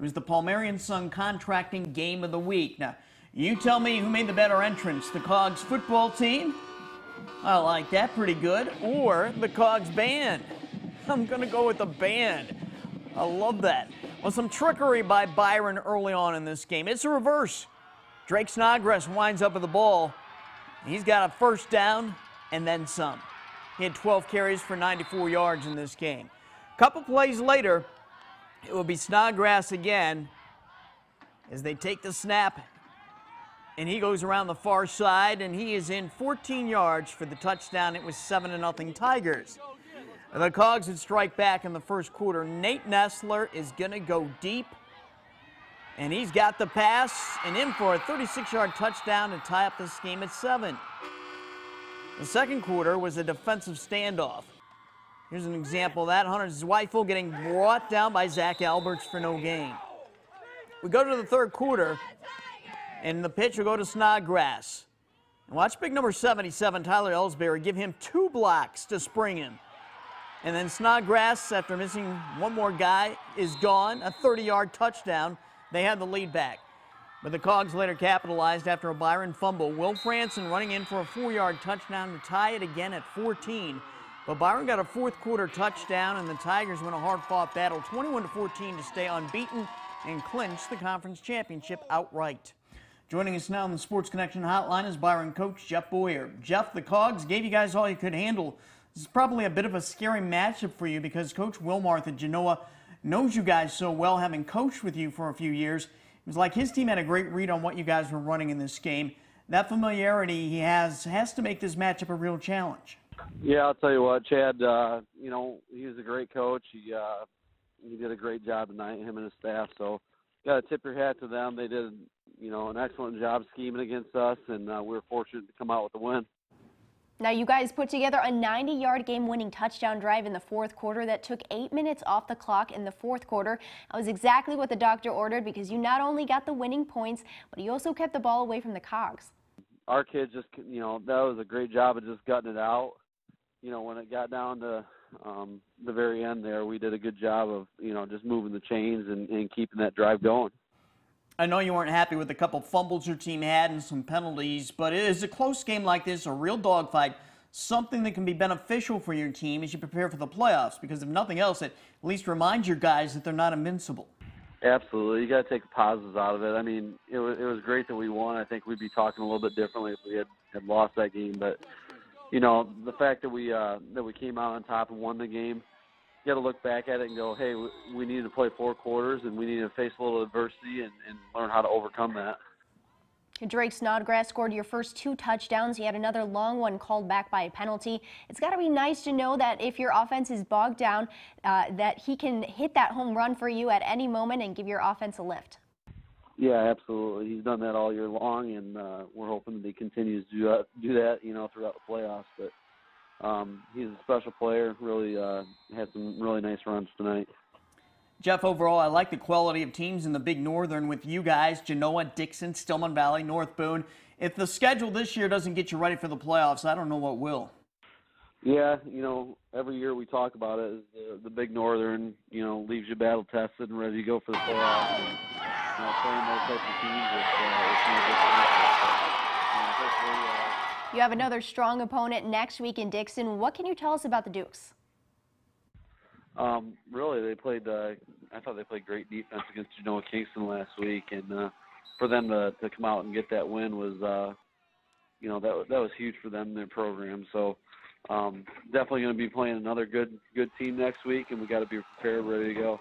It was the Palmerian Sun Contracting Game of the Week. Now, you tell me who made the better entrance, the Cogs football team? I like that, pretty good. Or the Cogs band? I'm going to go with the band. I love that. Well, some trickery by Byron early on in this game. It's a reverse. Drake Snodgrass winds up with the ball. He's got a first down and then some. He had 12 carries for 94 yards in this game. A couple plays later, it will be Snodgrass again as they take the snap, and he goes around the far side, and he is in 14 yards for the touchdown. It was 7-0 Tigers. The Cogs would strike back in the first quarter. Nate Nestler is going to go deep, and he's got the pass and in for a 36-yard touchdown to tie up this game at 7. The second quarter was a defensive standoff. Here's an example of that. Hunter Zweifel getting brought down by Zach Alberts for no gain. We go to the third quarter, and the pitch will go to Snodgrass. And watch big number 77, Tyler Ellsbury, give him 2 blocks to spring him. And then Snodgrass, after missing one more guy, is gone. A 30-yard touchdown. They had the lead back. But the Cogs later capitalized after a Byron fumble. Will Franson running in for a 4-yard touchdown to tie it again at 14. But Byron got a fourth quarter touchdown, and the Tigers win a hard-fought battle, 21-14, to stay unbeaten and clinch the conference championship outright. Joining us now on the Sports Connection hotline is Byron coach Jeff Boyer. Jeff, the Cogs gave you guys all you could handle. This is probably a bit of a scary matchup for you because Coach Wilmarth at Genoa knows you guys so well, having coached with you for a few years. It was like his team had a great read on what you guys were running in this game. That familiarity he has to make this matchup a real challenge. Yeah, I'll tell you what, Chad, you know, he was a great coach. He did a great job tonight, him and his staff. So got to tip your hat to them. They did, you know, an excellent job scheming against us, and we were fortunate to come out with the win. Now, you guys put together a 90-yard game-winning touchdown drive in the fourth quarter that took 8 minutes off the clock in the fourth quarter. That was exactly what the doctor ordered because you not only got the winning points, but you also kept the ball away from the Cogs. Our kids just, you know, that was a great job of just gutting it out. You know, when it got down to the very end there, we did a good job of, you know, just moving the chains and keeping that drive going. I know you weren't happy with a couple fumbles your team had and some penalties, but it is a close game like this, a real dogfight, something that can be beneficial for your team as you prepare for the playoffs, because if nothing else, it at least reminds your guys that they're not invincible. Absolutely. You got to take the positives out of it. I mean, it was great that we won. I think we'd be talking a little bit differently if we had lost that game. But, you know, the fact that we came out on top and won the game, you got to look back at it and go, hey, we needed to play 4 quarters and we needed to face a little adversity and learn how to overcome that. Drake Snodgrass scored your first 2 touchdowns. He had another long one called back by a penalty. It's got to be nice to know that if your offense is bogged down, that he can hit that home run for you at any moment and give your offense a lift. Yeah, absolutely. He's done that all year long, and we're hoping that he continues to do that, you know, throughout the playoffs. But he's a special player, really had some really nice runs tonight. Jeff, overall, I like the quality of teams in the Big Northern with you guys, Genoa, Dixon, Stillman Valley, North Boone. If the schedule this year doesn't get you ready for the playoffs, I don't know what will. Yeah, you know, every year we talk about it. The Big Northern, you know, leaves you battle-tested and ready to go for the playoffs. And, you know, playing those types of teams, it's no different. You have another strong opponent next week in Dixon. What can you tell us about the Dukes? Really, they played. I thought they played great defense against Genoa-Kingston last week, and for them to come out and get that win was, you know, that was huge for them in their program. So definitely going to be playing another good team next week, and we got to be prepared, ready to go.